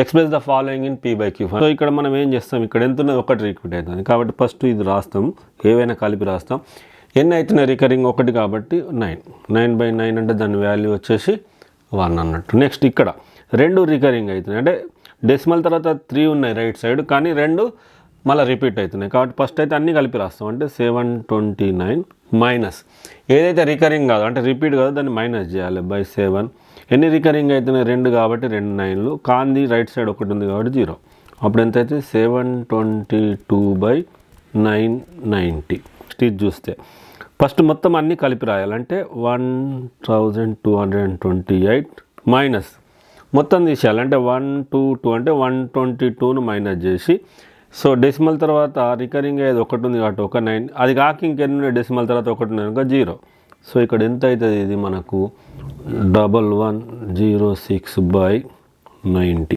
Express the following in P/Q. So ఇక్కడ మనం ఏం చేస్తాం, ఇక్కడ ఎంత ఉన్నది ఒకటి రిపీట్ అవుతుంది కాబట్టి ఫస్ట్ ఇది రాస్తాం, ఏవైనా కలిపి రాస్తాం. ఎన్ని అవుతున్నాయి రికరింగ్ ఒకటి కాబట్టి 9 అంటే దాని వాల్యూ వచ్చేసి 1 అన్నట్టు. నెక్స్ట్ ఇక్కడ 2 రికరింగ్ అవుతున్నాయి, అంటే డెసిమల్ తర్వాత 3 ఉన్నాయి రైట్ సైడ్, కానీ 2 మళ్ళీ రిపీట్ అవుతున్నాయి కాబట్టి ఫస్ట్ అయితే అన్నీ కలిపి రాస్తాం. అంటే 729 మైనస్ ఏదైతే రికరింగ్ కాదు అంటే రిపీట్ కాదు దాన్ని మైనస్ చేయాలి బై 7. ఎన్ని రికరింగ్ అవుతున్నాయి 2 కాబట్టి 2 9లు, కాంది రైట్ సైడ్ ఒకటి ఉంది కాబట్టి 0. అప్పుడు ఎంత అయితే 722/990. ఇది చూస్తే ఫస్ట్ మొత్తం అన్నీ కలిపి రాయాలంటే 1228 మైనస్ మొత్తం తీసేయాలంటే 122 అంటే 122ను మైనస్ చేసి, సో డెసిమల్ తర్వాత రికరింగ్ అయ్యేది ఒకటి ఉంది కాబట్టి ఒక 9, అది కాక ఇంకెన్ని డెసిమల్ తర్వాత ఒకటి ఉంది కనుక 0. సో ఇక్కడ ఎంత అవుతుంది ఇది మనకు 1106/90.